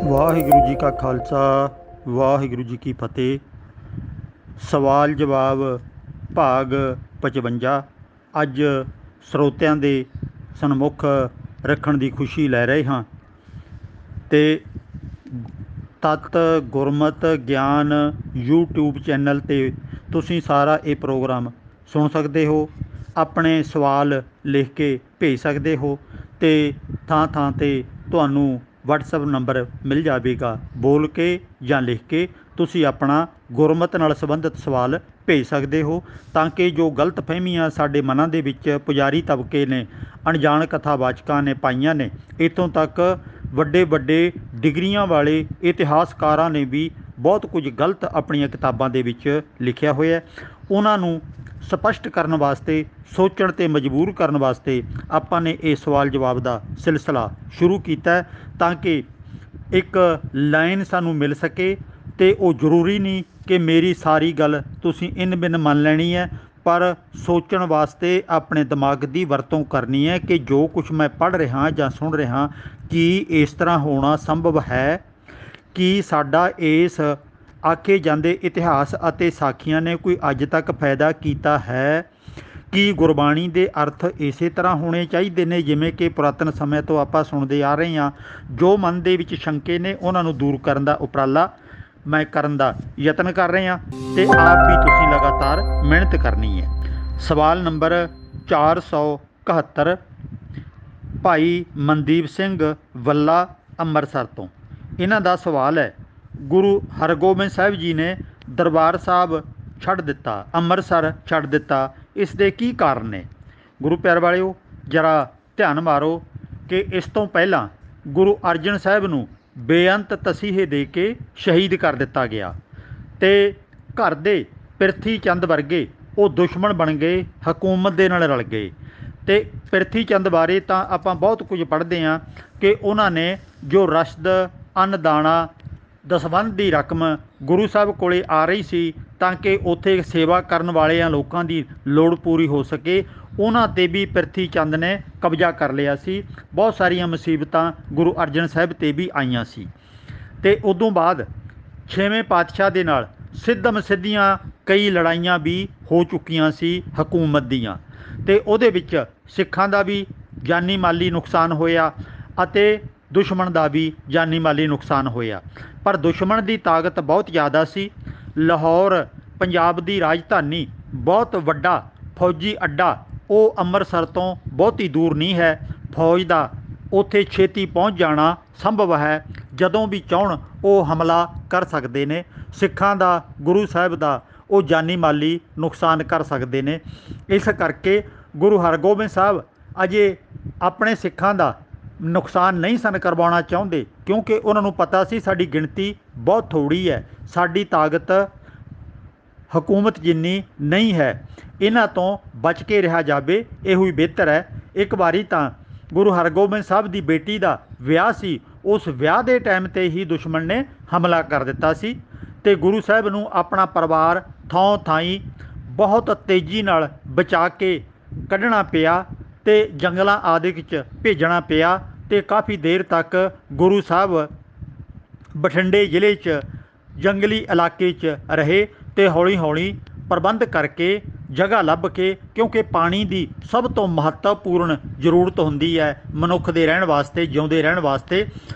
ਵਾਹਿਗੁਰੂ ਜੀ ਕਾ ਖਾਲਸਾ ਵਾਹਿਗੁਰੂ ਜੀ ਕੀ ਫਤਿਹ। ਸਵਾਲ ਜਵਾਬ ਭਾਗ 55 ਅੱਜ ਸਰੋਤਿਆਂ ਦੇ ਸਨਮੁਖ ਰੱਖਣ ਦੀ ਖੁਸ਼ੀ ਲੈ ਰਹੇ ਹਾਂ। ਅਤੇ ਤਤ ਗੁਰਮਤ ਗਿਆਨ YouTube ਚੈਨਲ 'ਤੇ ਤੁਸੀਂ ਸਾਰਾ ਇਹ ਪ੍ਰੋਗਰਾਮ ਸੁਣ ਸਕਦੇ ਹੋ। ਆਪਣੇ ਸਵਾਲ ਲਿਖ ਕੇ ਭੇਜ ਸਕਦੇ ਹੋ ਅਤੇ ਥਾਂ ਥਾਂ 'ਤੇ ਤੁਹਾਨੂੰ WhatsApp ਨੰਬਰ ਮਿਲ ਜਾਵੇਗਾ। ਬੋਲ ਕੇ ਜਾਂ ਲਿਖ ਕੇ ਤੁਸੀਂ ਆਪਣਾ ਗੁਰਮਤ ਨਾਲ ਸੰਬੰਧਿਤ ਸਵਾਲ ਭੇਜ ਸਕਦੇ ਹੋ, ਤਾਂ ਕਿ ਜੋ ਗਲਤ ਫਹਿਮੀਆਂ ਸਾਡੇ ਮਨਾਂ ਦੇ ਵਿੱਚ ਪੁਜਾਰੀ ਤਬਕੇ ਨੇ, ਅਣਜਾਣ ਕਥਾਵਾਚਕਾਂ ਨੇ ਪਾਈਆਂ ਨੇ, ਇੱਥੋਂ ਤੱਕ ਵੱਡੇ ਵੱਡੇ ਡਿਗਰੀਆਂ ਵਾਲੇ ਇਤਿਹਾਸਕਾਰਾਂ ਨੇ ਵੀ ਬਹੁਤ ਕੁਝ ਗਲਤ ਆਪਣੀਆਂ ਕਿਤਾਬਾਂ ਦੇ ਵਿੱਚ ਲਿਖਿਆ ਹੋਇਆ। ਉਹਨਾਂ ਨੂੰ ਸਪਸ਼ਟ ਕਰਨ ਵਾਸਤੇ, ਸੋਚਣ 'ਤੇ ਮਜਬੂਰ ਕਰਨ ਵਾਸਤੇ ਆਪਾਂ ਨੇ ਇਹ ਸਵਾਲ ਜਵਾਬ ਦਾ ਸਿਲਸਿਲਾ ਸ਼ੁਰੂ ਕੀਤਾ, ਤਾਂ ਕਿ ਇੱਕ ਲਾਈਨ ਸਾਨੂੰ ਮਿਲ ਸਕੇ। ਅਤੇ ਉਹ ਜ਼ਰੂਰੀ ਨਹੀਂ ਕਿ ਮੇਰੀ ਸਾਰੀ ਗੱਲ ਤੁਸੀਂ ਇੰਨ ਬਿੰਨ ਮੰਨ ਲੈਣੀ ਹੈ, ਪਰ ਸੋਚਣ ਵਾਸਤੇ ਆਪਣੇ ਦਿਮਾਗ ਦੀ ਵਰਤੋਂ ਕਰਨੀ ਹੈ ਕਿ ਜੋ ਕੁਛ ਮੈਂ ਪੜ੍ਹ ਰਿਹਾ ਜਾਂ ਸੁਣ ਰਿਹਾ, ਕੀ ਇਸ ਤਰ੍ਹਾਂ ਹੋਣਾ ਸੰਭਵ ਹੈ? ਕੀ ਸਾਡਾ ਇਸ ਆਖੇ ਜਾਂਦੇ ਇਤਿਹਾਸ ਅਤੇ ਸਾਖੀਆਂ ਨੇ ਕੋਈ ਅੱਜ ਤੱਕ ਫਾਇਦਾ ਕੀਤਾ ਹੈ? ਕੀ ਗੁਰਬਾਣੀ ਦੇ ਅਰਥ ਇਸੇ ਤਰ੍ਹਾਂ ਹੋਣੇ ਚਾਹੀਦੇ ਨੇ ਜਿਵੇਂ ਕਿ ਪੁਰਾਤਨ ਸਮੇਂ ਤੋਂ ਆਪਾਂ ਸੁਣਦੇ ਆ ਰਹੇ ਹਾਂ? ਜੋ ਮਨ ਦੇ ਵਿੱਚ ਸ਼ੰਕੇ ਨੇ ਉਹਨਾਂ ਨੂੰ ਦੂਰ ਕਰਨ ਦਾ ਉਪਰਾਲਾ ਮੈਂ ਕਰਨ ਦਾ ਯਤਨ ਕਰ ਰਹੇ ਹਾਂ, ਅਤੇ ਆਪ ਵੀ ਤੁਸੀਂ ਲਗਾਤਾਰ ਮਿਹਨਤ ਕਰਨੀ ਹੈ। ਸਵਾਲ ਨੰਬਰ 471 ਭਾਈ ਮਨਦੀਪ ਸਿੰਘ ਵੱਲਾ ਅੰਮ੍ਰਿਤਸਰ ਤੋਂ। ਇਹਨਾਂ ਦਾ ਸਵਾਲ ਹੈ, ਗੁਰੂ ਹਰਗੋਬਿੰਦ ਸਾਹਿਬ ਜੀ ਨੇ ਦਰਬਾਰ ਸਾਹਿਬ ਛੱਡ ਦਿੱਤਾ, ਅੰਮ੍ਰਿਤਸਰ ਛੱਡ ਦਿੱਤਾ, ਇਸ ਦੇ ਕੀ ਕਾਰਨ ਨੇ? ਗੁਰੂ ਪਿਆਰ ਵਾਲਿਓ, ਜਰਾ ਧਿਆਨ ਮਾਰੋ ਕਿ ਇਸ ਤੋਂ ਪਹਿਲਾਂ ਗੁਰੂ ਅਰਜਨ ਸਾਹਿਬ ਨੂੰ ਬੇਅੰਤ ਤਸੀਹੇ ਦੇ ਕੇ ਸ਼ਹੀਦ ਕਰ ਦਿੱਤਾ ਗਿਆ, ਅਤੇ ਘਰ ਦੇ ਪ੍ਰਿਥੀ ਚੰਦ ਵਰਗੇ ਉਹ ਦੁਸ਼ਮਣ ਬਣ ਗਏ, ਹਕੂਮਤ ਦੇ ਨਾਲ ਰਲ ਗਏ। ਅਤੇ ਪ੍ਰਿਥੀ ਚੰਦ ਬਾਰੇ ਤਾਂ ਆਪਾਂ ਬਹੁਤ ਕੁਝ ਪੜ੍ਹਦੇ ਹਾਂ ਕਿ ਉਹਨਾਂ ਨੇ ਜੋ ਰਸਦ, ਅੰਨ ਦਾਣਾ, ਦਸਵੰਧ ਦੀ ਰਕਮ ਗੁਰੂ ਸਾਹਿਬ ਕੋਲ ਆ ਰਹੀ ਸੀ ਤਾਂ ਕਿ ਉੱਥੇ ਸੇਵਾ ਕਰਨ ਵਾਲਿਆਂ ਲੋਕਾਂ ਦੀ ਲੋੜ ਪੂਰੀ ਹੋ ਸਕੇ, ਉਹਨਾਂ 'ਤੇ ਵੀ ਪ੍ਰਿਥੀ ਚੰਦ ਨੇ ਕਬਜ਼ਾ ਕਰ ਲਿਆ ਸੀ। ਬਹੁਤ ਸਾਰੀਆਂ ਮੁਸੀਬਤਾਂ ਗੁਰੂ ਅਰਜਨ ਸਾਹਿਬ 'ਤੇ ਵੀ ਆਈਆਂ ਸੀ। ਅਤੇ ਉਦੋਂ ਬਾਅਦ 6ਵੇਂ ਪਾਤਸ਼ਾਹ ਦੇ ਨਾਲ ਸਿੱਧਮ ਸਿੱਧੀਆਂ ਕਈ ਲੜਾਈਆਂ ਵੀ ਹੋ ਚੁੱਕੀਆਂ ਸੀ ਹਕੂਮਤ ਦੀਆਂ, ਅਤੇ ਉਹਦੇ ਵਿੱਚ ਸਿੱਖਾਂ ਦਾ ਵੀ ਜਾਨੀ ਮਾਲੀ ਨੁਕਸਾਨ ਹੋਇਆ ਅਤੇ ਦੁਸ਼ਮਣ ਦਾ ਵੀ ਜਾਨੀ ਮਾਲੀ ਨੁਕਸਾਨ ਹੋਇਆ। ਪਰ ਦੁਸ਼ਮਣ ਦੀ ਤਾਕਤ ਬਹੁਤ ਜ਼ਿਆਦਾ ਸੀ। ਲਾਹੌਰ ਪੰਜਾਬ ਦੀ ਰਾਜਧਾਨੀ, ਬਹੁਤ ਵੱਡਾ ਫੌਜੀ ਅੱਡਾ, ਉਹ ਅੰਮ੍ਰਿਤਸਰ ਤੋਂ ਬਹੁਤੀ ਦੂਰ ਨਹੀਂ ਹੈ। ਫੌਜ ਦਾ ਉੱਥੇ ਛੇਤੀ ਪਹੁੰਚ ਜਾਣਾ ਸੰਭਵ ਹੈ। ਜਦੋਂ ਵੀ ਚਾਹੁਣ ਉਹ ਹਮਲਾ ਕਰ ਸਕਦੇ ਨੇ। ਸਿੱਖਾਂ ਦਾ, ਗੁਰੂ ਸਾਹਿਬ ਦਾ ਉਹ ਜਾਨੀ ਮਾਲੀ ਨੁਕਸਾਨ ਕਰ ਸਕਦੇ ਨੇ। ਇਸ ਕਰਕੇ ਗੁਰੂ ਹਰਗੋਬਿੰਦ ਸਾਹਿਬ ਅਜੇ ਆਪਣੇ ਸਿੱਖਾਂ ਦਾ ਨੁਕਸਾਨ ਨਹੀਂ ਸਨ ਕਰਵਾਉਣਾ ਚਾਹੁੰਦੇ, ਕਿਉਂਕਿ ਉਹਨਾਂ ਨੂੰ ਪਤਾ ਸੀ ਸਾਡੀ ਗਿਣਤੀ ਬਹੁਤ ਥੋੜ੍ਹੀ ਹੈ, ਸਾਡੀ ਤਾਕਤ ਹਕੂਮਤ ਜਿੰਨੀ ਨਹੀਂ ਹੈ, ਇਹਨਾਂ ਤੋਂ ਬਚ ਕੇ ਰਿਹਾ ਜਾਵੇ, ਇਹੋ ਹੀ ਬਿਹਤਰ ਹੈ। ਇੱਕ ਵਾਰੀ ਤਾਂ ਗੁਰੂ ਹਰਗੋਬਿੰਦ ਸਾਹਿਬ ਦੀ ਬੇਟੀ ਦਾ ਵਿਆਹ ਸੀ, ਉਸ ਵਿਆਹ ਦੇ ਟਾਈਮ 'ਤੇ ਹੀ ਦੁਸ਼ਮਣ ਨੇ ਹਮਲਾ ਕਰ ਦਿੱਤਾ ਸੀ, ਅਤੇ ਗੁਰੂ ਸਾਹਿਬ ਨੂੰ ਆਪਣਾ ਪਰਿਵਾਰ ਥਾਂ ਥਾਈਂ ਬਹੁਤ ਤੇਜ਼ੀ ਨਾਲ ਬਚਾ ਕੇ ਕੱਢਣਾ ਪਿਆ ਅਤੇ ਜੰਗਲਾਂ ਆਦਿ 'ਚ ਭੇਜਣਾ ਪਿਆ, ਅਤੇ ਕਾਫੀ ਦੇਰ ਤੱਕ ਗੁਰੂ ਸਾਹਿਬ ਬਠਿੰਡੇ ਜ਼ਿਲ੍ਹੇ 'ਚ ਜੰਗਲੀ ਇਲਾਕੇ 'ਚ ਰਹੇ, ਅਤੇ ਹੌਲੀ ਹੌਲੀ ਪ੍ਰਬੰਧ ਕਰਕੇ ਜਗ੍ਹਾ ਲੱਭ ਕੇ, ਕਿਉਂਕਿ ਪਾਣੀ ਦੀ ਸਭ ਤੋਂ ਮਹੱਤਵਪੂਰਨ ਜ਼ਰੂਰਤ ਹੁੰਦੀ ਹੈ ਮਨੁੱਖ ਦੇ ਰਹਿਣ ਵਾਸਤੇ, ਜਿਉਂਦੇ ਰਹਿਣ ਵਾਸਤੇ,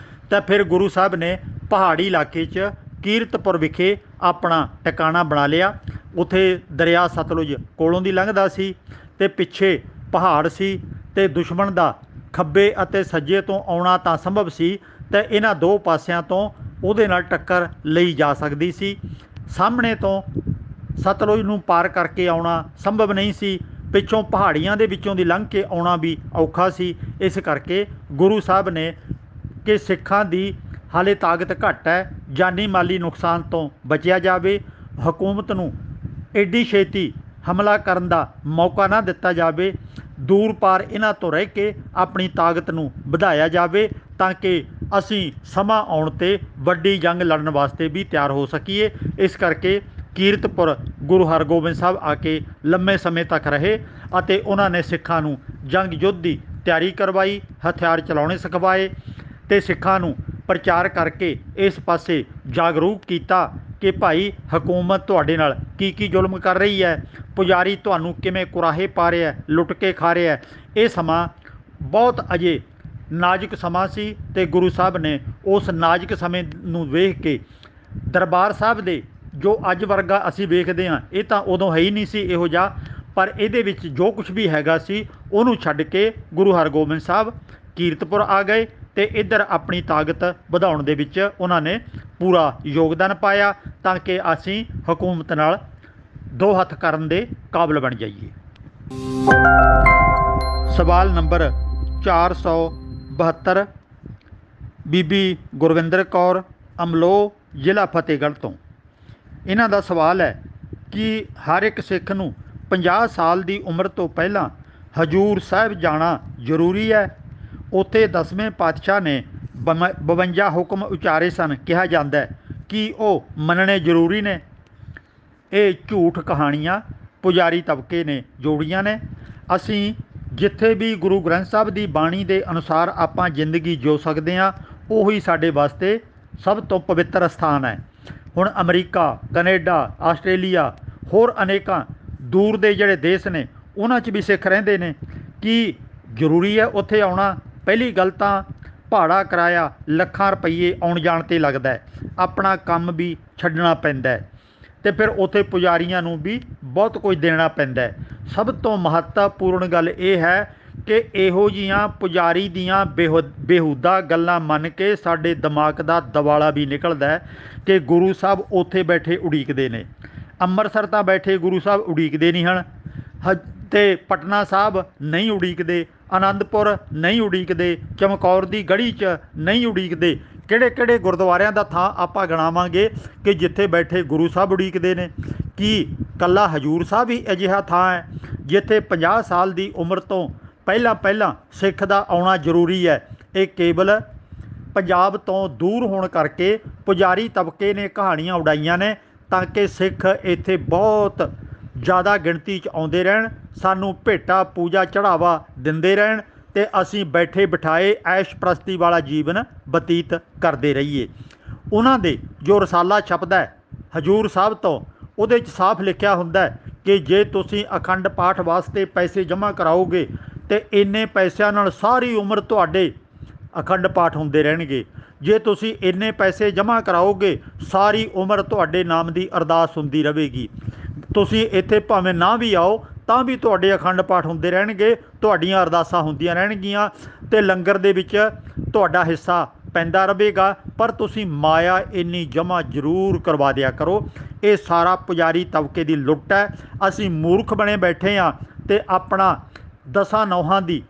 ਤਾਂ ਫਿਰ ਗੁਰੂ ਸਾਹਿਬ ਨੇ ਪਹਾੜੀ ਇਲਾਕੇ 'ਚ ਕੀਰਤਪੁਰ ਵਿਖੇ ਆਪਣਾ ਟਿਕਾਣਾ ਬਣਾ ਲਿਆ। ਉੱਥੇ ਦਰਿਆ ਸਤਲੁਜ ਕੋਲੋਂ ਦੀ ਲੰਘਦਾ ਸੀ, ਅਤੇ ਪਿੱਛੇ ਪਹਾੜ ਸੀ, ਅਤੇ ਦੁਸ਼ਮਣ ਦਾ ਖੱਬੇ ਅਤੇ ਸੱਜੇ ਤੋਂ ਆਉਣਾ ਤਾਂ ਸੰਭਵ ਸੀ, ਅਤੇ ਇਹਨਾਂ ਦੋ ਪਾਸਿਆਂ ਤੋਂ ਉਹਦੇ ਨਾਲ ਟੱਕਰ ਲਈ ਜਾ ਸਕਦੀ ਸੀ। ਸਾਹਮਣੇ ਤੋਂ ਸਤਲੁਜ ਨੂੰ ਪਾਰ ਕਰਕੇ ਆਉਣਾ ਸੰਭਵ ਨਹੀਂ ਸੀ, ਪਿੱਛੋਂ ਪਹਾੜੀਆਂ ਦੇ ਵਿੱਚੋਂ ਦੀ ਲੰਘ ਕੇ ਆਉਣਾ ਵੀ ਔਖਾ ਸੀ। ਇਸ ਕਰਕੇ ਗੁਰੂ ਸਾਹਿਬ ਨੇ ਕਿ ਸਿੱਖਾਂ ਦੀ ਹਾਲੇ ਤਾਕਤ ਘੱਟ ਹੈ, ਜਾਨੀ ਮਾਲੀ ਨੁਕਸਾਨ ਤੋਂ ਬਚਿਆ ਜਾਵੇ, ਹਕੂਮਤ ਨੂੰ ਐਡੀ ਛੇਤੀ ਹਮਲਾ ਕਰਨ ਦਾ ਮੌਕਾ ਨਾ ਦਿੱਤਾ ਜਾਵੇ, ਦੂਰ ਪਾਰ ਇਹਨਾਂ ਤੋਂ ਰਹਿ ਕੇ ਆਪਣੀ ਤਾਕਤ ਨੂੰ ਵਧਾਇਆ ਜਾਵੇ, ਤਾਂ ਕਿ ਅਸੀਂ ਸਮਾਂ ਆਉਣ 'ਤੇ ਵੱਡੀ ਜੰਗ ਲੜਨ ਵਾਸਤੇ ਵੀ ਤਿਆਰ ਹੋ ਸਕੀਏ। ਇਸ ਕਰਕੇ ਕੀਰਤਪੁਰ ਗੁਰੂ ਹਰਗੋਬਿੰਦ ਸਾਹਿਬ ਆ ਕੇ ਲੰਮੇ ਸਮੇਂ ਤੱਕ ਰਹੇ, ਅਤੇ ਉਹਨਾਂ ਨੇ ਸਿੱਖਾਂ ਨੂੰ ਜੰਗ ਯੁੱਧ ਦੀ ਤਿਆਰੀ ਕਰਵਾਈ, ਹਥਿਆਰ ਚਲਾਉਣੇ ਸਿਖਵਾਏ, ਤੇ ਸਿੱਖਾਂ ਨੂੰ ਪ੍ਰਚਾਰ ਕਰਕੇ ਇਸ ਪਾਸੇ ਜਾਗਰੂਕ ਕੀਤਾ ਕਿ ਭਾਈ ਹਕੂਮਤ ਤੁਹਾਡੇ ਨਾਲ ਕੀ ਜ਼ੁਲਮ ਕਰ ਰਹੀ ਹੈ, ਪੁਜਾਰੀ ਤੁਹਾਨੂੰ ਕਿਵੇਂ ਕੁਰਾਹੇ ਪਾ ਰਿਹਾ, ਲੁੱਟ ਕੇ ਖਾ ਰਿਹਾ। ਇਹ ਸਮਾਂ ਬਹੁਤ ਅਜੇ ਨਾਜ਼ੁਕ ਸਮਾਂ ਸੀ ਤੇ ਗੁਰੂ ਸਾਹਿਬ ਨੇ ਉਸ ਨਾਜ਼ੁਕ ਸਮੇਂ ਨੂੰ ਵੇਖ ਕੇ ਦਰਬਾਰ ਸਾਹਿਬ ਦੇ ਜੋ ਅੱਜ ਵਰਗਾ ਅਸੀਂ ਵੇਖਦੇ ਹਾਂ, ਇਹ ਤਾਂ ਉਦੋਂ ਹੈ ਹੀ ਨਹੀਂ ਸੀ ਇਹੋ ਜਿਹਾ, ਪਰ ਇਹਦੇ ਵਿੱਚ ਜੋ ਕੁਛ ਵੀ ਹੈਗਾ ਸੀ ਉਹਨੂੰ ਛੱਡ ਕੇ ਗੁਰੂ ਹਰਗੋਬਿੰਦ ਸਾਹਿਬ ਕੀਰਤਪੁਰ ਆ ਗਏ ਤੇ ਇੱਧਰ ਆਪਣੀ ਤਾਕਤ ਵਧਾਉਣ ਦੇ ਵਿੱਚ ਉਹਨਾਂ ਨੇ ਪੂਰਾ ਯੋਗਦਾਨ ਪਾਇਆ ਤਾਂ ਕਿ ਅਸੀਂ ਹਕੂਮਤ ਨਾਲ ਦੋ ਹੱਥ ਕਰਨ ਦੇ ਕਾਬਲ ਬਣ ਜਾਈਏ। ਸਵਾਲ ਨੰਬਰ 472 ਬੀਬੀ ਗੁਰਵਿੰਦਰ ਕੌਰ ਅਮਲੋਹ ਜ਼ਿਲ੍ਹਾ ਫਤਿਹਗੜ੍ਹ ਤੋਂ। ਇਹਨਾਂ ਦਾ ਸਵਾਲ ਹੈ ਕਿ ਹਰ ਇੱਕ ਸਿੱਖ ਨੂੰ 50 ਸਾਲ ਦੀ ਉਮਰ ਤੋਂ ਪਹਿਲਾਂ ਹਜੂਰ ਸਾਹਿਬ ਜਾਣਾ ਜ਼ਰੂਰੀ ਹੈ। ਉੱਥੇ 10ਵੇਂ ਪਾਤਸ਼ਾਹ ਨੇ 52 ਹੁਕਮ ਉਚਾਰੇ ਸਨ, ਕਿਹਾ ਜਾਂਦਾ ਹੈ ਕਿ ਉਹ ਮੰਨਣੇ ਜ਼ਰੂਰੀ ਨੇ। ਇਹ ਝੂਠ ਕਹਾਣੀਆਂ ਪੁਜਾਰੀ ਤਬਕੇ ਨੇ ਜੋੜੀਆਂ ਨੇ। ਅਸੀਂ ਜਿੱਥੇ ਵੀ ਗੁਰੂ ਗ੍ਰੰਥ ਸਾਹਿਬ ਦੀ ਬਾਣੀ ਦੇ ਅਨੁਸਾਰ ਆਪਾਂ ਜ਼ਿੰਦਗੀ ਜਿਉ ਸਕਦੇ ਹਾਂ, ਉਹੀ ਸਾਡੇ ਵਾਸਤੇ ਸਭ ਤੋਂ ਪਵਿੱਤਰ ਸਥਾਨ ਹੈ। ਹੁਣ ਅਮਰੀਕਾ, ਕੈਨੇਡਾ, ਆਸਟ੍ਰੇਲੀਆ, ਹੋਰ ਅਨੇਕਾਂ ਦੂਰ ਦੇ ਜਿਹੜੇ ਦੇਸ਼ ਨੇ ਉਹਨਾਂ 'ਚ ਵੀ ਸਿੱਖ ਰਹਿੰਦੇ ਨੇ। ਕੀ ਜ਼ਰੂਰੀ ਹੈ ਉੱਥੇ ਆਉਣਾ? ਪਹਿਲੀ ਗੱਲ ਤਾਂ ਭਾੜਾ ਕਿਰਾਇਆ ਲੱਖਾਂ ਰੁਪਈਏ ਆਉਣ ਜਾਣ 'ਤੇ ਲੱਗਦਾ ਹੈ, ਆਪਣਾ ਕੰਮ ਵੀ ਛੱਡਣਾ ਪੈਂਦਾ ਹੈ ਅਤੇ ਫਿਰ ਉੱਥੇ ਪੁਜਾਰੀਆਂ ਨੂੰ ਵੀ ਬਹੁਤ ਕੁਝ ਦੇਣਾ ਪੈਂਦਾ ਹੈ। ਸਭ ਤੋਂ ਮਹੱਤਵਪੂਰਨ ਗੱਲ ਇਹ ਹੈ ਕਿ ਇਹੋ ਜਿਹੀਆਂ ਪੁਜਾਰੀ ਦੀਆਂ ਬੇਹੂਦਾ ਗੱਲਾਂ ਮੰਨ ਕੇ ਸਾਡੇ ਦਿਮਾਗ ਦਾ ਦਿਵਾਲਾ ਵੀ ਨਿਕਲਦਾ ਹੈ ਕਿ ਗੁਰੂ ਸਾਹਿਬ ਉੱਥੇ ਬੈਠੇ ਉਡੀਕਦੇ ਨੇ। ਅੰਮ੍ਰਿਤਸਰ ਤਾਂ ਬੈਠੇ ਗੁਰੂ ਸਾਹਿਬ ਉਡੀਕਦੇ ਨਹੀਂ ਹਨ ਅਤੇ ਪਟਨਾ ਸਾਹਿਬ ਨਹੀਂ ਉਡੀਕਦੇ, ਆਨੰਦਪੁਰ ਨਹੀਂ ਉਡੀਕਦੇ, ਚਮਕੌਰ ਦੀ ਗੜੀ 'ਚ ਨਹੀਂ ਉਡੀਕਦੇ। ਕਿਹੜੇ ਕਿਹੜੇ ਗੁਰਦੁਆਰਿਆਂ ਦਾ ਥਾਂ ਆਪਾਂ ਗਿਣਾਵਾਂਗੇ ਕਿ ਜਿੱਥੇ ਬੈਠੇ ਗੁਰੂ ਸਾਹਿਬ ਉਡੀਕਦੇ ਨੇ? ਕੀ ਇਕੱਲਾ ਹਜੂਰ ਸਾਹਿਬ ਹੀ ਅਜਿਹਾ ਥਾਂ ਹੈ ਜਿੱਥੇ 50 ਸਾਲ ਦੀ ਉਮਰ ਤੋਂ ਪਹਿਲਾਂ ਸਿੱਖ ਦਾ ਆਉਣਾ ਜ਼ਰੂਰੀ ਹੈ? ਇਹ ਕੇਵਲ ਪੰਜਾਬ ਤੋਂ ਦੂਰ ਹੋਣ ਕਰਕੇ ਪੁਜਾਰੀ ਤਬਕੇ ਨੇ ਕਹਾਣੀਆਂ ਉਡਾਈਆਂ ਨੇ ਤਾਂ ਕਿ ਸਿੱਖ ਇੱਥੇ ਬਹੁਤ ਜ਼ਿਆਦਾ ਗਿਣਤੀ 'ਚ ਆਉਂਦੇ ਰਹਿਣ, ਸਾਨੂੰ ਭੇਟਾ ਪੂਜਾ ਚੜ੍ਹਾਵਾ ਦਿੰਦੇ ਰਹਿਣ ਅਤੇ ਅਸੀਂ ਬੈਠੇ ਬਿਠਾਏ ਐਸ਼ ਪ੍ਰਸਤੀ ਵਾਲਾ ਜੀਵਨ ਬਤੀਤ ਕਰਦੇ ਰਹੀਏ। ਉਹਨਾਂ ਦੇ ਜੋ ਰਸਾਲਾ ਛਪਦਾ ਹੈ ਹਜੂਰ ਸਾਹਿਬ ਤੋਂ, ਉਹਦੇ 'ਚ ਸਾਫ਼ ਲਿਖਿਆ ਹੁੰਦਾ ਕਿ ਜੇ ਤੁਸੀਂ ਅਖੰਡ ਪਾਠ ਵਾਸਤੇ ਪੈਸੇ ਜਮ੍ਹਾਂ ਕਰਾਓਗੇ ਅਤੇ ਇੰਨੇ ਪੈਸਿਆਂ ਨਾਲ ਸਾਰੀ ਉਮਰ ਤੁਹਾਡੇ ਅਖੰਡ ਪਾਠ ਹੁੰਦੇ ਰਹਿਣਗੇ। ਜੇ ਤੁਸੀਂ ਇੰਨੇ ਪੈਸੇ ਜਮ੍ਹਾਂ ਕਰਾਓਗੇ ਸਾਰੀ ਉਮਰ ਤੁਹਾਡੇ ਨਾਮ ਦੀ ਅਰਦਾਸ ਹੁੰਦੀ ਰਹੇਗੀ। ਤੁਸੀਂ ਇੱਥੇ ਭਾਵੇਂ ਨਾ ਵੀ ਆਓ ਤਾਂ ਵੀ ਤੁਹਾਡੇ ਅਖੰਡ ਪਾਠ ਹੁੰਦੇ ਰਹਿਣਗੇ, ਤੁਹਾਡੀਆਂ ਅਰਦਾਸਾਂ ਹੁੰਦੀਆਂ ਰਹਿਣਗੀਆਂ ਅਤੇ ਲੰਗਰ ਦੇ ਵਿੱਚ ਤੁਹਾਡਾ ਹਿੱਸਾ ਪੈਂਦਾ ਰਹੇਗਾ। ਪਰ ਤੁਸੀਂ ਮਾਇਆ ਇੰਨੀ ਜਮ੍ਹਾਂ ਜ਼ਰੂਰ ਕਰਵਾ ਦਿਆ ਕਰੋ। ਇਹ ਸਾਰਾ ਪੁਜਾਰੀ ਤਬਕੇ ਦੀ ਲੁੱਟ ਹੈ। ਅਸੀਂ ਮੂਰਖ ਬਣੇ ਬੈਠੇ ਹਾਂ ਅਤੇ ਆਪਣਾ 10 ਨੌਹਾਂ ਦੀ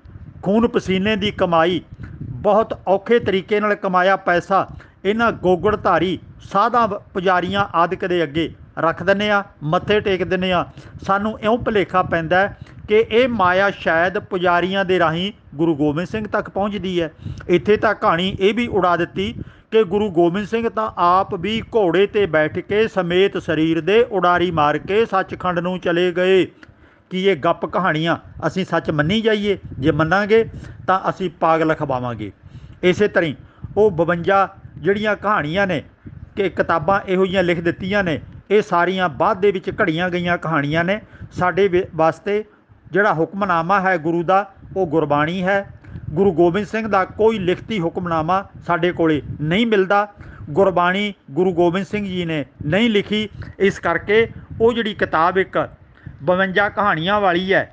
ਖੂਨ ਪਸੀਨੇ ਦੀ ਕਮਾਈ, ਬਹੁਤ ਔਖੇ ਤਰੀਕੇ ਨਾਲ ਕਮਾਇਆ ਪੈਸਾ ਇਹਨਾਂ ਗੋਗੜਧਾਰੀ ਸਾਧਾਂ ਪੁਜਾਰੀਆਂ ਆਦਿਕ ਦੇ ਅੱਗੇ ਰੱਖ ਦਿੰਦੇ ਹਾਂ, ਮੱਥੇ ਟੇਕ ਦਿੰਦੇ ਹਾਂ। ਸਾਨੂੰ ਇਉਂ ਭੁਲੇਖਾ ਪੈਂਦਾ ਕਿ ਇਹ ਮਾਇਆ ਸ਼ਾਇਦ ਪੁਜਾਰੀਆਂ ਦੇ ਰਾਹੀਂ ਗੁਰੂ ਗੋਬਿੰਦ ਸਿੰਘ ਤੱਕ ਪਹੁੰਚਦੀ ਹੈ। ਇੱਥੇ ਤਾਂ ਕਹਾਣੀ ਇਹ ਵੀ ਉਡਾ ਦਿੱਤੀ ਕਿ ਗੁਰੂ ਗੋਬਿੰਦ ਸਿੰਘ ਤਾਂ ਆਪ ਵੀ ਘੋੜੇ 'ਤੇ ਬੈਠ ਕੇ ਸਮੇਤ ਸਰੀਰ ਦੇ ਉਡਾਰੀ ਮਾਰ ਕੇ ਸੱਚਖੰਡ ਨੂੰ ਚਲੇ ਗਏ। ਕੀ ਇਹ ਗੱਪ ਕਹਾਣੀਆਂ ਅਸੀਂ ਸੱਚ ਮੰਨੀ ਜਾਈਏ? ਜੇ ਮੰਨਾਂਗੇ ਤਾਂ ਅਸੀਂ ਪਾਗਲ ਖਵਾਵਾਂਗੇ। ਇਸੇ ਤਰ੍ਹਾਂ ਉਹ 52 ਜਿਹੜੀਆਂ ਕਹਾਣੀਆਂ ਨੇ ਕਿ ਕਿਤਾਬਾਂ ਇਹੋ ਜਿਹੀਆਂ ਲਿਖ ਦਿੱਤੀਆਂ ਨੇ, ਇਹ ਸਾਰੀਆਂ ਬਾਅਦ ਦੇ ਵਿੱਚ ਘੜੀਆਂ ਗਈਆਂ ਕਹਾਣੀਆਂ ਨੇ। ਸਾਡੇ ਵਾਸਤੇ ਜਿਹੜਾ ਹੁਕਮਨਾਮਾ ਹੈ ਗੁਰੂ ਦਾ, ਉਹ ਗੁਰਬਾਣੀ ਹੈ। ਗੁਰੂ ਗੋਬਿੰਦ ਸਿੰਘ ਦਾ ਕੋਈ ਲਿਖਤੀ ਹੁਕਮਨਾਮਾ ਸਾਡੇ ਕੋਲ ਨਹੀਂ ਮਿਲਦਾ। ਗੁਰਬਾਣੀ ਗੁਰੂ ਗੋਬਿੰਦ ਸਿੰਘ ਜੀ ਨੇ ਨਹੀਂ ਲਿਖੀ, ਇਸ ਕਰਕੇ ਉਹ ਜਿਹੜੀ ਕਿਤਾਬ ਇੱਕ 52 ਕਹਾਣੀਆਂ ਵਾਲੀ ਹੈ,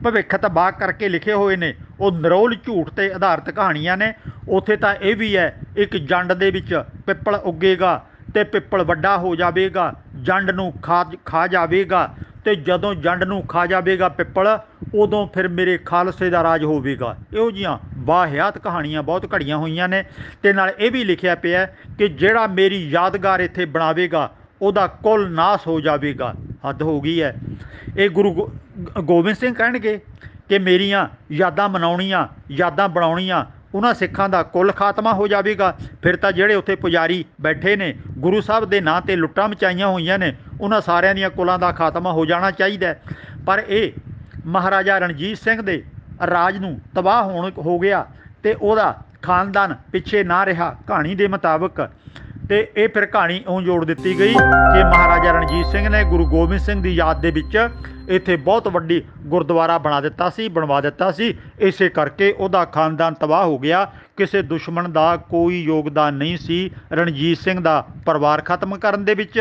ਭਵਿੱਖ ਤਬਾਹ ਕਰਕੇ ਲਿਖੇ ਹੋਏ ਨੇ, ਉਹ ਨਿਰੋਲ ਝੂਠ 'ਤੇ ਆਧਾਰਿਤ ਕਹਾਣੀਆਂ ਨੇ। ਉੱਥੇ ਤਾਂ ਇਹ ਵੀ ਹੈ ਇੱਕ ਜੰਡ ਦੇ ਵਿੱਚ ਪਿੱਪਲ ਉੱਗੇਗਾ ਅਤੇ ਪਿੱਪਲ ਵੱਡਾ ਹੋ ਜਾਵੇਗਾ, ਜੰਡ ਨੂੰ ਖਾ ਜਾਵੇਗਾ ਅਤੇ ਜਦੋਂ ਜੰਡ ਨੂੰ ਖਾ ਜਾਵੇਗਾ ਪਿੱਪਲ, ਉਦੋਂ ਫਿਰ ਮੇਰੇ ਖਾਲਸੇ ਦਾ ਰਾਜ ਹੋਵੇਗਾ। ਇਹੋ ਜਿਹੀਆਂ ਵਾਹਿਆਤ ਕਹਾਣੀਆਂ ਬਹੁਤ ਘੜੀਆਂ ਹੋਈਆਂ ਨੇ ਅਤੇ ਨਾਲ ਇਹ ਵੀ ਲਿਖਿਆ ਪਿਆ ਕਿ ਜਿਹੜਾ ਮੇਰੀ ਯਾਦਗਾਰ ਇੱਥੇ ਬਣਾਵੇਗਾ ਉਹਦਾ ਕੁੱਲ ਨਾਸ ਹੋ ਜਾਵੇਗਾ। ਹੱਦ ਹੋ ਗਈ ਹੈ। ਇਹ ਗੁਰੂ ਗੋਬਿੰਦ ਸਿੰਘ ਕਹਿਣਗੇ ਕਿ ਮੇਰੀਆਂ ਯਾਦਾਂ ਮਨਾਉਣੀਆਂ, ਯਾਦਾਂ ਬਣਾਉਣੀਆਂ, ਉਹਨਾਂ ਸਿੱਖਾਂ ਦਾ ਕੁੱਲ ਖਾਤਮਾ ਹੋ ਜਾਵੇਗਾ। ਫਿਰ ਤਾਂ ਜਿਹੜੇ ਉੱਥੇ ਪੁਜਾਰੀ ਬੈਠੇ ਨੇ ਗੁਰੂ ਸਾਹਿਬ ਦੇ ਨਾਂ 'ਤੇ ਲੁੱਟਾਂ ਮਚਾਈਆਂ ਹੋਈਆਂ ਨੇ, ਉਹਨਾਂ ਸਾਰਿਆਂ ਦੀਆਂ ਕੁਲਾਂ ਦਾ ਖਾਤਮਾ ਹੋ ਜਾਣਾ ਚਾਹੀਦਾ। ਪਰ ਇਹ ਮਹਾਰਾਜਾ ਰਣਜੀਤ ਸਿੰਘ ਦੇ ਰਾਜ ਨੂੰ ਤਬਾਹ ਹੋ ਗਿਆ ਅਤੇ ਉਹਦਾ खानदान पिछे ना रहा कहानी के मुताबिक। तो ये फिर कहानी इउं जोड़ दी गई कि महाराजा रणजीत सिंह ने गुरु गोबिंद सिंह की याद के विच इत्थे बहुत वड्डी गुरुद्वारा बनवा दिता सी। इसे करके उहदा खानदान तबाह हो गया। किसी दुश्मन का कोई योगदान नहीं सी रणजीत सिंह का परिवार खत्म करन दे विच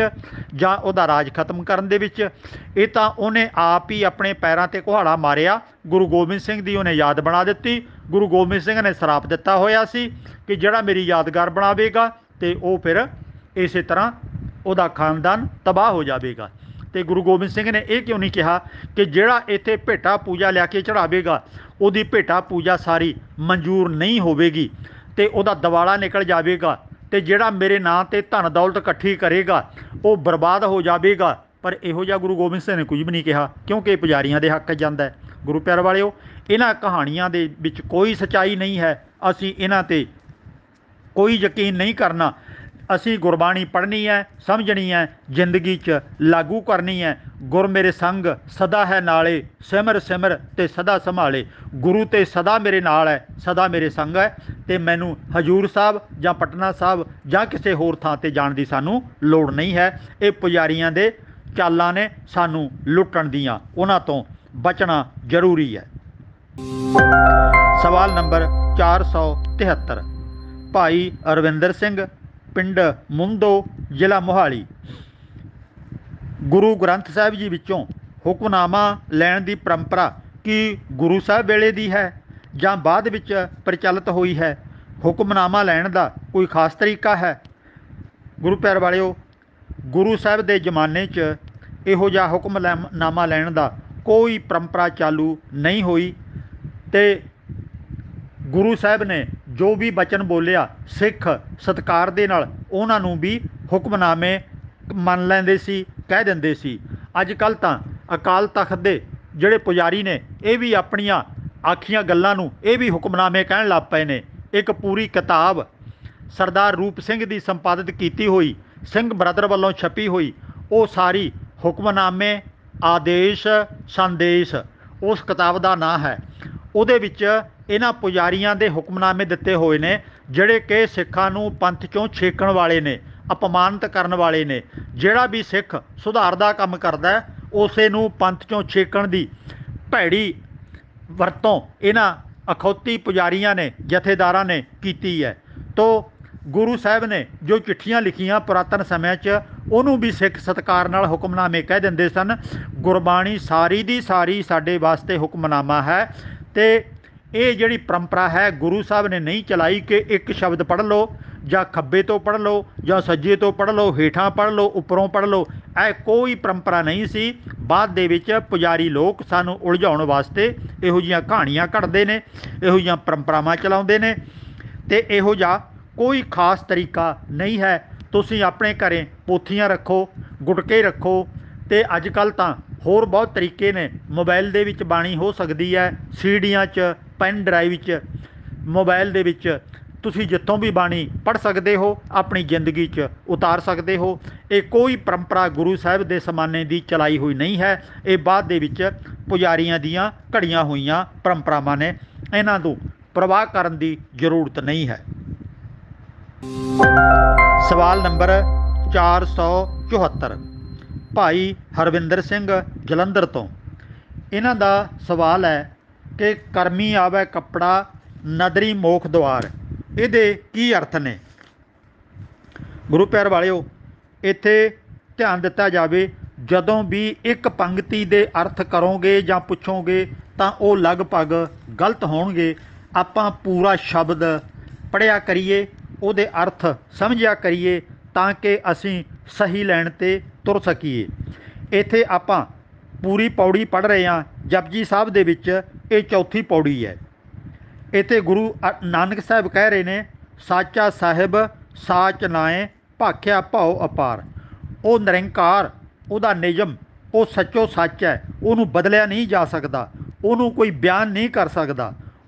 जां उहदा राज खत्म करन दे विच। ये तां उहने आप ही अपने पैरां ते कुहाड़ा मारिया। गुरु गोबिंद सिंह की उन्हें याद बना दी। गुरु गोबिंद सिंह ने सराप दिता होया सी कि जिहड़ा मेरी यादगार बनावेगा तो वह फिर इस तरह उहदा खानदान तबाह हो जाएगा। तो गुरु गोबिंद सिंह ने यह क्यों नहीं कहा कि जिहड़ा इत्थे भेटा पूजा लिया के चढ़ावेगा उहदी भेटा पूजा सारी मंजूर नहीं होवेगी तो उहदा दवाला निकल जाएगा तो जिहड़ा मेरे नां ते धन दौलत इकट्ठी करेगा वो बर्बाद हो जाएगा। पर इहो जिहा गुरु गोबिंद सिंह ने कुछ भी नहीं कहा क्योंकि पुजारियों के हक जाता है। गुरु प्यार वालिओ, इन्हां कहानियां दे विच कोई सच्चाई नहीं है। असीं इन्हां ते कोई यकीन नहीं करना। असी गुरबाणी पढ़नी है, समझनी है, जिंदगी च लागू करनी है। गुर मेरे संग सदा है नाले, सिमर सिमर ते सदा संभाले। गुरु ते सदा मेरे नाल है, सदा मेरे संग है। तो मैनू हजूर साहब जां पटना साहब जां किसी होर थां ते जाण दी सानू लोड़ नहीं है। ये पुजारियां दे चालां ने सानू लुट्टण दियां, उन्हां तों बचना जरूरी है। सवाल नंबर 473 भाई अरविंदर सिंह पिंड मुंदो जिला मोहाली। गुरु ग्रंथ साहिब जी विचों हुक्मनामा लैण दी परंपरा कि गुरु साहब वेले दी है जां बाद विच प्रचलित हुई है? हुक्मनामा लैण दा कोई खास तरीका है? गुरु प्यार वालिओ, गुरु साहब दे जमाने च इहो जिहा हुक्मनामा लैण दा कोई परंपरा चालू नहीं हुई। ते गुरु साहब ने जो भी बचन बोलिया सिख सत्कार दे नाल उन्हां नूं भी हुक्मनामे मन लैंदे सी, कह दिंदे सी। अजकल तां अकाल तख्त दे जिहड़े पुजारी ने ये भी अपनियां आखियां गल्लां नूं ये भी हुक्मनामे कहण लग पए ने। एक पूरी किताब सरदार रूप सिंह दी संपादित कीती हुई सिंह ब्रदर वालों छपी हुई वो सारी हुक्मनामे आदेश संदेश उस किताब का नाम है। उहदे विच इन्हां पुजारियां दे हुक्मनामे दिते हुए ने जिहड़े कि सिखां नूं पंथ चों छेकण वाले ने, अपमानित करन वाले ने। जिहड़ा भी सिख सुधार दा काम करदा है उसे नूं पंथ चों छेकण दी भैड़ी वरतों इन्हां अखौती पुजारियां ने, जथेदारां ने कीती है। तो गुरु साहब ने जो चिट्ठियां लिखियां पुरातन समय च उन्होंने भी सिख सत्कार नाल हुक्मनामे कह दिंदे सन। गुरबाणी सारी दी सारी साडे वास्ते हुक्मनामा है। तो ये जिहड़ी परंपरा है गुरु साहब ने नहीं चलाई कि एक शब्द पढ़ लो जां खब्बे तो पढ़ लो जां सज्जे तो पढ़ लो, हेठां पढ़ लो, उपरों पढ़ लो, ऐ कोई परंपरा नहीं सी। बाद दे विच पुजारी लोग सानू उलझाउण वास्ते इहो जिहियां कहानियां घड़दे ने, इहो जिहियां परंपरावां चलाउंदे ने। ते इहो जिहा कोई खास तरीका नहीं है। तुसीं अपने घरें पोथियां रखो, गुटके रखो। तो अजकल तां होर बहुत तरीके ने। मोबाइल दे विच बाणी हो सकती है, सीडियां च, पैन ड्राइव च, मोबाइल दे विच तुसीं जित्थों भी बाणी पढ़ सकते हो, अपनी जिंदगी च उतार सकते हो। ये कोई परंपरा गुरु साहब दे समाने दी चलाई हुई नहीं है। ये बाद दे विच पुजारियां दियां घड़ियां हुईयां परंपरावां ने। इन्हां तों परवाह करन दी जरूरत नहीं है। सवाल नंबर 474 भाई हरविंदर सिंह जलंधर तो। इन्हां दा सवाल है कि करमी आवे कपड़ा नदरी मोख द्वार, इहदे की अर्थ ने? गुरु प्यार वालिओ, इत्थे ध्यान दिता जावे, जदों भी एक पंक्ति दे अर्थ करोगे जां पुछोगे तां वो लगभग गलत होणगे। आपां पूरा शब्द पढ़िया करिए, उहदे अर्थ समझिया करिए तां कि असीं सही लैन ते तुर सकीए। इत्थे आपां पूरी पौड़ी पढ़ रहे हैं। जपजी साहब दे विच ये चौथी पौड़ी है। इत्थे गुरु नानक साहब कह रहे ने, साचा साहिब साच नाए भाख्या भाओ अपार। वो निरंकार, उहदा निजम, वो सच्चो सच है, उहनूं बदलिया नहीं जा सकता, उहनूं कोई बयान नहीं कर सकता।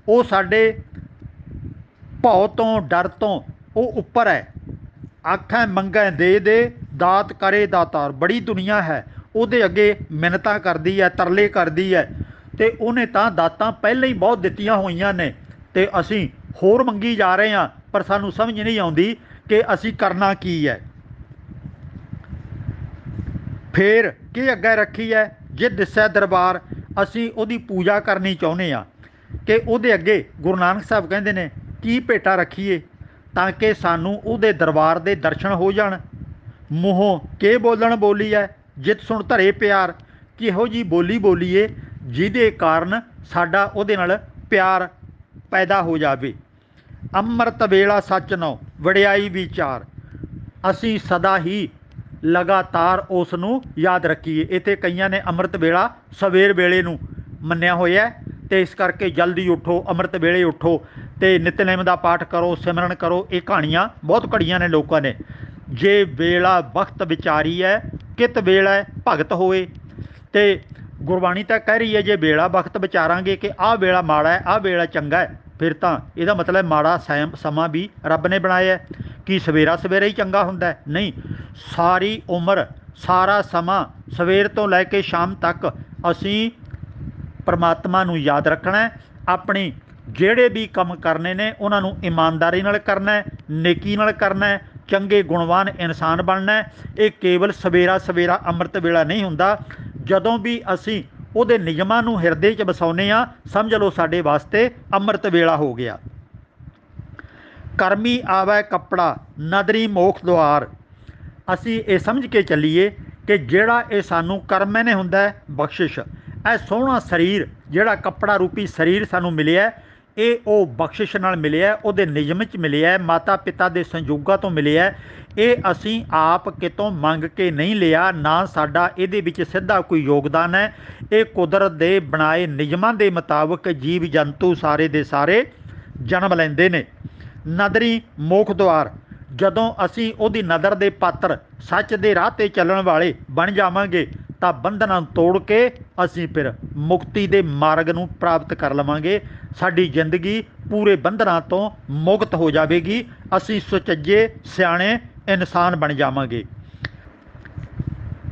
वो साडे भौ तो डर तो वो उपर है। आखें मंगै दे दात करे दातार। बड़ी दुनिया है उहदे अगे मिन्नतां करदी है, तरले करदी है, ते उहने तां दातां पहले ही बहुत दित्तियां होईयां ने। ते असीं होर मंगी जा रहे हैं पर सानू समझ नहीं आती कि असी करना की है। फिर कि अगे रखी है जे दिसै दरबार, असी उहदी पूजा करनी चाहुंदे आ कि उहदे अगे गुरु नानक साहब कहंदे ने की भेटा रखीए ताकि सानू उहदे दरबार दे दर्शन हो जाण। मूहों के बोलण बोली है जित सुण धरे प्यार, किहो जी बोली बोलीए जिहदे कारण साडा उहदे नाल प्यार पैदा हो जावे। ਅੰਮ੍ਰਿਤ ਵੇਲਾ सच नौ वड़ियाई विचार, असी सदा ही लगातार उस नूं याद रखीए। इत्थे कईयां ने अंम੍ਰਿਤ ਵੇਲਾ सवेर वेले नूं मन्निया होया ते इस करके जल्दी उठो, अंम੍ਰਿਤ ਵੇਲੇ उठो ते नितनेम दा पाठ करो, सिमरन करो। ये कहानियां बहुत घड़ियां ने लोगों ने। जे वेला वक्त विचारी है कित वेला भगत होए, ते गुरबाणी तो कह रही है जे वेला वक्त विचारांगे कि आह वेला माड़ा है, आह वेला चंगा है, फिर तो यदा मतलब माड़ा समा भी रब ने बनाया है। कि सवेरा सवेरा ही चंगा हुंदा है? नहीं, सारी उम्र सारा समा सवेर तो लैके शाम तक असी परमात्मा नूं याद रखना है। अपनी ਜਿਹੜੇ भी काम करने ने उन्होंने ईमानदारी नाल करना है, नेकी नाल करना है, चंगे गुणवान इंसान बनना है। ये केवल सवेरा सवेरा अंम੍ਰਿਤ ਵੇਲਾ नहीं हुंदा। जदों भी असी ਉਹਦੇ ਨਿਯਮਾਂ ਨੂੰ ਹਿਰਦੇ 'ਚ ਵਸਾਉਂਦੇ ਹਾਂ, ਸਮਝ ਲਓ ਸਾਡੇ ਵਾਸਤੇ ਅੰਮ੍ਰਿਤ ਵੇਲਾ ਹੋ ਗਿਆ। ਕਰਮੀ ਆਵੈ ਕੱਪੜਾ ਨਦਰੀ ਮੋਖ ਦੁਆਰ, ਅਸੀਂ ਇਹ ਸਮਝ ਕੇ ਚੱਲੀਏ ਕਿ ਜਿਹੜਾ ਇਹ ਸਾਨੂੰ ਕਰਮ ਨੇ ਹੁੰਦਾ ਹੈ ਬਖਸ਼ਿਸ਼। ਇਹ ਸੋਹਣਾ ਸਰੀਰ ਜਿਹੜਾ ਕੱਪੜਾ ਰੂਪੀ ਸਰੀਰ ਸਾਨੂੰ ਮਿਲਿਆ, ਇਹ ਉਹ ਬਖਸ਼ਿਸ਼ ਨਾਲ ਮਿਲਿਆ, ਉਹਦੇ ਨਿਯਮ 'ਚ ਮਿਲਿਆ, ਮਾਤਾ ਪਿਤਾ ਦੇ ਸੰਯੋਗਾਂ ਤੋਂ ਮਿਲਿਆ। ਇਹ ਅਸੀਂ ਆਪ ਕਿਤੋਂ ਮੰਗ ਕੇ ਨਹੀਂ ਲਿਆ, ਨਾ ਸਾਡਾ ਇਹਦੇ ਵਿੱਚ ਸਿੱਧਾ ਕੋਈ ਯੋਗਦਾਨ ਹੈ। ਇਹ ਕੁਦਰਤ ਦੇ ਬਣਾਏ ਨਿਯਮਾਂ ਦੇ ਮੁਤਾਬਕ ਜੀਵ ਜੰਤੂ ਸਾਰੇ ਦੇ ਸਾਰੇ ਜਨਮ ਲੈਂਦੇ ਨੇ। ਨਦਰੀ ਮੋਖ ਦੁਆਰ, ਜਦੋਂ ਅਸੀਂ ਉਹਦੀ ਨਦਰ ਦੇ ਪਾਤਰ ਸੱਚ ਦੇ ਰਾਹ 'ਤੇ ਚੱਲਣ ਵਾਲੇ ਬਣ ਜਾਵਾਂਗੇ ਤਾਂ ਬੰਧਨਾਂ ਨੂੰ ਤੋੜ ਕੇ ਅਸੀਂ ਫਿਰ ਮੁਕਤੀ ਦੇ ਮਾਰਗ ਨੂੰ ਪ੍ਰਾਪਤ ਕਰ ਲਵਾਂਗੇ। ਸਾਡੀ ਜ਼ਿੰਦਗੀ ਪੂਰੇ ਬੰਧਨਾਂ ਤੋਂ ਮੁਕਤ ਹੋ ਜਾਵੇਗੀ। ਅਸੀਂ ਸੁਚੱਜੇ ਸਿਆਣੇ ਇਨਸਾਨ ਬਣ ਜਾਵਾਂਗੇ।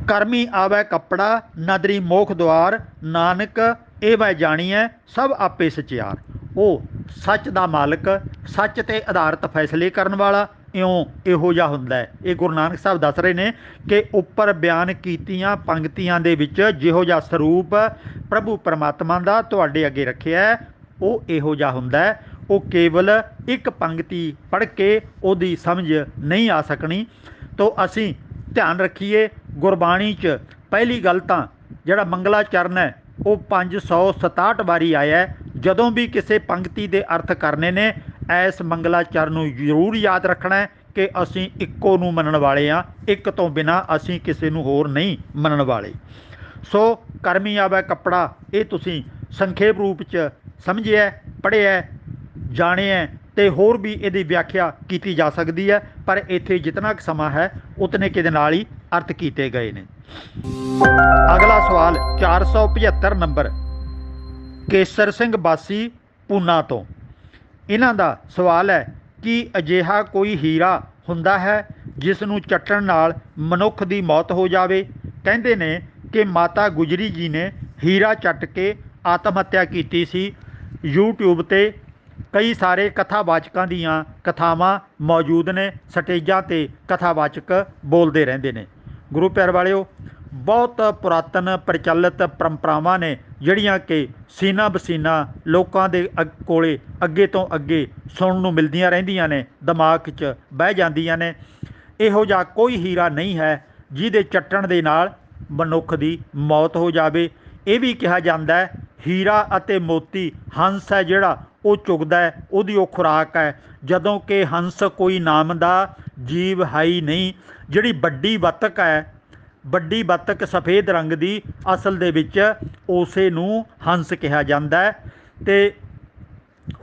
ਕਰਮੀ ਆਵੈ ਕੱਪੜਾ ਨਦਰੀ ਮੋਖ ਦੁਆਰ, ਨਾਨਕ ਇਹ ਵੈ ਜਾਣੀਐ ਸਭ ਆਪੇ ਸਚਿਆਰ। ਉਹ ਸੱਚ ਦਾ ਮਾਲਕ, ਸੱਚ 'ਤੇ ਆਧਾਰਿਤ ਫੈਸਲੇ ਕਰਨ ਵਾਲਾ ਇਉਂ ਇਹੋ ਜਿਹਾ ਹੁੰਦਾ ਹੈ। ਇਹ ਗੁਰੂ ਨਾਨਕ ਸਾਹਿਬ ਦੱਸ ਰਹੇ ਨੇ ਕਿ ਉੱਪਰ ਬਿਆਨ ਕੀਤੀਆਂ ਪੰਕਤੀਆਂ ਦੇ ਵਿੱਚ ਜਿਹੋ ਜਿਹਾ ਸਰੂਪ ਪ੍ਰਭੂ ਪਰਮਾਤਮਾ ਦਾ ਤੁਹਾਡੇ ਅੱਗੇ ਰੱਖਿਆ, ਉਹ ਇਹੋ ਜਿਹਾ ਹੁੰਦਾ ਹੈ। ਉਹ ਕੇਵਲ ਇੱਕ ਪੰਕਤੀ ਪੜ੍ਹ ਕੇ ਉਹਦੀ ਸਮਝ ਨਹੀਂ ਆ ਸਕਣੀ। ਤੋ ਅਸੀਂ ਧਿਆਨ ਰੱਖੀਏ ਗੁਰਬਾਣੀ 'ਚ ਪਹਿਲੀ ਗੱਲ ਤਾਂ ਜਿਹੜਾ ਮੰਗਲਾ ਚਰਨ ਹੈ ਉਹ 567 ਵਾਰੀ ਆਇਆ ਹੈ। ਜਦੋਂ ਵੀ ਕਿਸੇ ਪੰਕਤੀ ਦੇ ਅਰਥ ਕਰਨੇ ਨੇ ਇਸ ਮੰਗਲਾ ਚਰਨ ਨੂੰ ਜ਼ਰੂਰ ਯਾਦ ਰੱਖਣਾ ਹੈ ਕਿ ਅਸੀਂ ਇੱਕੋ ਨੂੰ ਮੰਨਣ ਵਾਲੇ ਹਾਂ, ਇੱਕ ਤੋਂ ਬਿਨਾਂ ਅਸੀਂ ਕਿਸੇ ਨੂੰ ਹੋਰ ਨਹੀਂ ਮੰਨਣ ਵਾਲੇ। ਸੋ ਕਰਮੀ ਆਵੈ ਕੱਪੜਾ ਇਹ ਤੁਸੀਂ ਸੰਖੇਪ ਰੂਪ 'ਚ ਸਮਝਿਆ, ਪੜ੍ਹਿਆ, ਜਾਣਿਆ ਤੇ ਹੋਰ ਵੀ ਇਹਦੀ ਵਿਆਖਿਆ ਕੀਤੀ ਜਾ ਸਕਦੀ ਹੈ, ਪਰ ਇੱਥੇ ਜਿਤਨਾ ਕੁ ਸਮਾਂ ਹੈ ਉਤਨੇ ਕੁ ਦੇ ਨਾਲ ਹੀ ਅਰਥ ਕੀਤੇ ਗਏ ਨੇ। ਅਗਲਾ ਸਵਾਲ 475 ਨੰਬਰ ਕੇਸਰ ਸਿੰਘ ਬਾਸੀ ਪੂਨਾ ਤੋਂ। ਇਹਨਾਂ ਦਾ ਸਵਾਲ ਹੈ ਕਿ ਅਜਿਹਾ ਕੋਈ ਹੀਰਾ ਹੁੰਦਾ ਹੈ ਜਿਸ ਨੂੰ ਚੱਟਣ ਨਾਲ ਮਨੁੱਖ ਦੀ ਮੌਤ ਹੋ ਜਾਵੇ। ਕਹਿੰਦੇ ਨੇ ਕਿ ਮਾਤਾ ਗੁਜਰੀ ਜੀ ਨੇ ਹੀਰਾ ਚੱਟ ਕੇ ਆਤਮ ਹੱਤਿਆ ਕੀਤੀ ਸੀ। YouTube 'ਤੇ ਕਈ ਸਾਰੇ ਕਥਾਵਾਚਕਾਂ ਦੀਆਂ ਕਥਾਵਾਂ ਮੌਜੂਦ ਨੇ, ਸਟੇਜਾਂ 'ਤੇ ਕਥਾਵਾਚਕ ਬੋਲਦੇ ਰਹਿੰਦੇ ਨੇ। ਗੁਰੂ ਪਿਆਰ ਵਾਲਿਓ, ਬਹੁਤ ਪੁਰਾਤਨ ਪ੍ਰਚਲਿਤ ਪਰੰਪਰਾਵਾਂ ਨੇ ਜਿਹੜੀਆਂ ਕਿ ਸੀਨਾ ਬਸੀਨਾ ਲੋਕਾਂ ਦੇ ਕੋਲੇ ਅੱਗੇ ਤੋਂ ਅੱਗੇ ਸੁਣਨ ਨੂੰ ਮਿਲਦੀਆਂ ਰਹਿੰਦੀਆਂ ਨੇ, ਦਿਮਾਗ 'ਚ ਬਹਿ ਜਾਂਦੀਆਂ ਨੇ। ਇਹੋ ਜਿਹਾ ਕੋਈ ਹੀਰਾ ਨਹੀਂ ਹੈ ਜਿਹਦੇ ਚੱਟਣ ਦੇ ਨਾਲ ਮਨੁੱਖ ਦੀ ਮੌਤ ਹੋ ਜਾਵੇ। ਇਹ ਵੀ ਕਿਹਾ ਜਾਂਦਾ ਹੈ ਹੀਰਾ ਅਤੇ ਮੋਤੀ ਹੰਸ ਹੈ ਜਿਹੜਾ ਉਹ ਚੁਗਦਾ ਹੈ, ਉਹਦੀ ਉਹ ਖੁਰਾਕ ਹੈ, ਜਦੋਂ ਕਿ ਹੰਸ ਕੋਈ ਨਾਮ ਦਾ ਜੀਵ ਹੈ ਹੀ ਨਹੀਂ। ਜਿਹੜੀ ਵੱਡੀ ਬੱਤਖ ਹੈ, ਵੱਡੀ ਬੱਤਖ ਸਫੇਦ ਰੰਗ ਦੀ, ਅਸਲ ਦੇ ਵਿੱਚ ਉਸੇ ਨੂੰ ਹੰਸ ਕਿਹਾ ਜਾਂਦਾ ਹੈ ਤੇ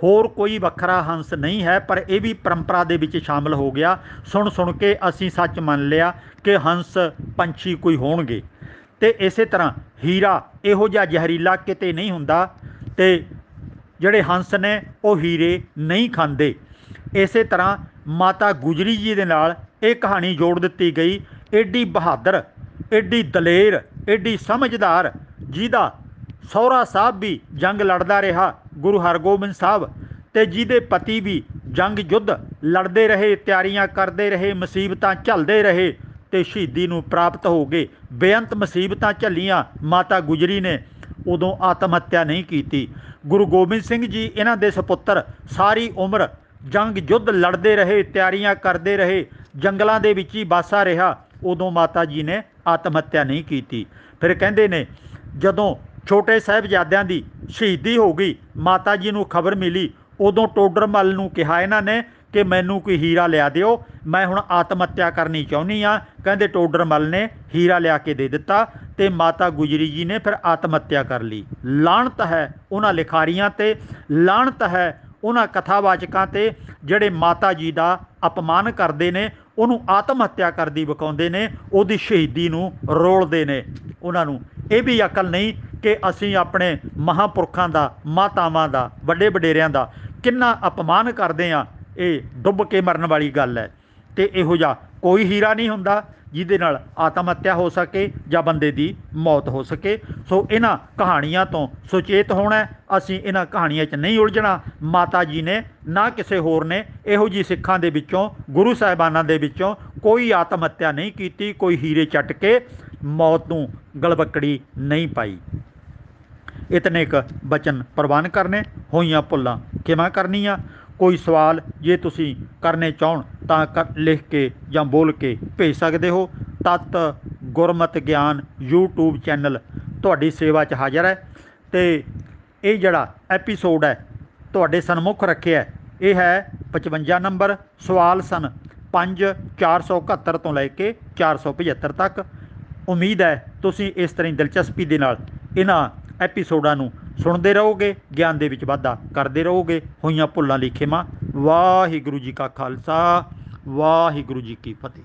ਹੋਰ ਕੋਈ ਵੱਖਰਾ ਹੰਸ ਨਹੀਂ ਹੈ। ਪਰ ਇਹ ਵੀ ਪਰੰਪਰਾ ਦੇ ਵਿੱਚ ਸ਼ਾਮਲ ਹੋ ਗਿਆ। ਸੁਣ ਸੁਣ ਕੇ ਅਸੀਂ ਸੱਚ ਮੰਨ ਲਿਆ ਕਿ ਹੰਸ ਪੰਛੀ ਕੋਈ ਹੋਣਗੇ। ਤੇ ਇਸੇ ਤਰ੍ਹਾਂ ਹੀਰਾ ਇਹੋ ਜਿਹਾ ਜ਼ਹਿਰੀਲਾ ਕਿਤੇ ਨਹੀਂ ਹੁੰਦਾ ਤੇ ਜਿਹੜੇ ਹੰਸ ਨੇ ਉਹ ਹੀਰੇ ਨਹੀਂ ਖਾਂਦੇ। ਇਸੇ ਤਰ੍ਹਾਂ ਮਾਤਾ ਗੁਜਰੀ ਜੀ ਦੇ ਨਾਲ ਇਹ ਕਹਾਣੀ ਜੋੜ ਦਿੱਤੀ ਗਈ। ਐਡੀ ਬਹਾਦਰ, ਐਡੀ ਦਲੇਰ, ਐਡੀ ਸਮਝਦਾਰ, ਜਿਹਦਾ ਸਹੁਰਾ ਸਾਹਿਬ ਵੀ ਜੰਗ ਲੜਦਾ ਰਿਹਾ, ਗੁਰੂ ਹਰਗੋਬਿੰਦ ਸਾਹਿਬ, ਤੇ ਜਿਹਦੇ ਪਤੀ ਵੀ ਜੰਗ ਯੁੱਧ ਲੜਦੇ ਰਹੇ, ਤਿਆਰੀਆਂ ਕਰਦੇ ਰਹੇ, ਮੁਸੀਬਤਾਂ ਝੱਲਦੇ ਰਹੇ ਤੇ ਸ਼ਹੀਦੀ ਨੂੰ ਪ੍ਰਾਪਤ ਹੋ ਗਏ। ਬੇਅੰਤ ਮੁਸੀਬਤਾਂ ਝੱਲੀਆਂ ਮਾਤਾ ਗੁਜਰੀ ਨੇ, ਉਦੋਂ ਆਤਮ ਹੱਤਿਆ ਨਹੀਂ ਕੀਤੀ। ਗੁਰੂ ਗੋਬਿੰਦ ਸਿੰਘ ਜੀ ਇਹਨਾਂ ਦੇ ਸਪੁੱਤਰ ਸਾਰੀ ਉਮਰ ਜੰਗ ਯੁੱਧ ਲੜਦੇ ਰਹੇ, ਤਿਆਰੀਆਂ ਕਰਦੇ ਰਹੇ, ਜੰਗਲਾਂ ਦੇ ਵਿੱਚ ਹੀ ਬਾਸਾ ਰਿਹਾ, ਉਦੋਂ ਮਾਤਾ ਜੀ ਨੇ ਆਤਮ ਹੱਤਿਆ ਨਹੀਂ ਕੀਤੀ। ਫਿਰ ਕਹਿੰਦੇ ਨੇ ਜਦੋਂ ਛੋਟੇ ਸਾਹਿਬਜ਼ਾਦਿਆਂ ਦੀ ਸ਼ਹੀਦੀ ਹੋ ਗਈ, ਮਾਤਾ ਜੀ ਨੂੰ ਖਬਰ ਮਿਲੀ, ਉਦੋਂ ਟੋਡਰ ਮੱਲ ਨੂੰ ਕਿਹਾ ਇਹਨਾਂ ਨੇ ਕਿ ਮੈਨੂੰ ਕੋਈ ਹੀਰਾ ਲਿਆ ਦਿਓ, ਮੈਂ ਹੁਣ ਆਤਮ ਹੱਤਿਆ ਕਰਨੀ ਚਾਹੁੰਦੀ ਹਾਂ। ਕਹਿੰਦੇ ਟੋਡਰ ਮੱਲ ਨੇ ਹੀਰਾ ਲਿਆ ਕੇ ਦੇ ਦਿੱਤਾ ਤੇ ਮਾਤਾ ਗੁਜਰੀ ਜੀ ਨੇ ਫਿਰ ਆਤਮ ਹੱਤਿਆ ਕਰ ਲਈ। ਲਾਹਣਤ ਹੈ ਉਹਨਾਂ ਲਿਖਾਰੀਆਂ ਤੇ, ਲਾਹਣਤ ਹੈ ਉਹਨਾਂ ਕਥਾਵਾਚਕਾਂ ਤੇ ਜਿਹੜੇ ਮਾਤਾ ਜੀ ਦਾ ਅਪਮਾਨ ਕਰਦੇ ਨੇ, ਉਹਨੂੰ ਆਤਮ ਹੱਤਿਆ ਕਰਦੀ ਵਿਖਾਉਂਦੇ ਨੇ, ਉਹਦੀ ਸ਼ਹੀਦੀ ਨੂੰ ਰੋਲਦੇ ਨੇ। ਉਹਨਾਂ ਨੂੰ ਇਹ ਵੀ ਅਕਲ ਨਹੀਂ ਕਿ ਅਸੀਂ ਆਪਣੇ ਮਹਾਂਪੁਰਖਾਂ ਦਾ, ਮਾਤਾਵਾਂ ਦਾ, ਵੱਡੇ ਵਡੇਰਿਆਂ ਦਾ ਕਿੰਨਾ ਅਪਮਾਨ ਕਰਦੇ ਹਾਂ। ਇਹ ਡੁੱਬ ਕੇ ਮਰਨ ਵਾਲੀ ਗੱਲ ਹੈ। ਤੇ ਇਹੋ ਜਿਹਾ ਕੋਈ ਹੀਰਾ ਨਹੀਂ ਹੁੰਦਾ ਜਿਹਦੇ ਨਾਲ ਆਤਮ ਹੱਤਿਆ ਹੋ ਸਕੇ ਜਾਂ ਬੰਦੇ ਦੀ ਮੌਤ ਹੋ ਸਕੇ। ਸੋ ਇਹਨਾਂ ਕਹਾਣੀਆਂ ਤੋਂ ਸੁਚੇਤ ਹੋਣਾ, ਅਸੀਂ ਇਹਨਾਂ ਕਹਾਣੀਆਂ 'ਚ ਨਹੀਂ ਉਲਝਣਾ। ਮਾਤਾ ਜੀ ਨੇ ਨਾ ਕਿਸੇ ਹੋਰ ਨੇ ਇਹੋ ਜਿਹੀ ਸਿੱਖਾਂ ਦੇ ਵਿੱਚੋਂ, ਗੁਰੂ ਸਾਹਿਬਾਨਾਂ ਦੇ ਵਿੱਚੋਂ ਕੋਈ ਆਤਮ ਹੱਤਿਆ ਨਹੀਂ ਕੀਤੀ, ਕੋਈ ਹੀਰੇ ਚੱਟ ਕੇ ਮੌਤ ਨੂੰ ਗਲਵੱਕੜੀ ਨਹੀਂ ਪਾਈ। ਇਤਨੇ ਕੁ ਬਚਨ ਪ੍ਰਵਾਨ ਕਰਨੇ, ਹੋਈਆਂ ਭੁੱਲਾਂ ਖਿਮਾ ਕਰਨੀਆਂ। ਕੋਈ ਸਵਾਲ ਜੇ ਤੁਸੀਂ ਕਰਨੇ ਚਾਹਣ ਤਾਂ ਲਿਖ ਕੇ ਜਾਂ ਬੋਲ ਕੇ ਭੇਜ ਸਕਦੇ ਹੋ। ਤਤ ਗੁਰਮਤਿ ਗਿਆਨ YouTube ਚੈਨਲ ਤੁਹਾਡੀ ਸੇਵਾ 'ਚ ਹਾਜ਼ਰ ਹੈ। ਤੇ ਇਹ ਜਿਹੜਾ ਐਪੀਸੋਡ ਹੈ ਤੁਹਾਡੇ ਸਨਮੁਖ ਰੱਖਿਆ, ਇਹ ਹੈ 55 ਨੰਬਰ। ਸਵਾਲ ਸਨ 5 471 ਤੋਂ ਲੈ ਕੇ 475 ਤੱਕ। ਉਮੀਦ ਹੈ ਤੁਸੀਂ ਇਸ ਤਰ੍ਹਾਂ ਦਿਲਚਸਪੀ ਦੇ ਨਾਲ ਇਹਨਾਂ ਐਪੀਸੋਡਾਂ ਨੂੰ ਸੁਣਦੇ ਰਹੋਗੇ, ਗਿਆਨ ਦੇ ਵਿੱਚ ਵਾਧਾ ਕਰਦੇ ਰਹੋਗੇ। ਹੋਈਆਂ ਭੁੱਲਾਂ ਲਈ ਖਿਮਾ। ਵਾਹਿਗੁਰੂ ਜੀ ਕਾ ਖਾਲਸਾ, ਵਾਹਿਗੁਰੂ ਜੀ ਕੀ ਫਤਿਹ।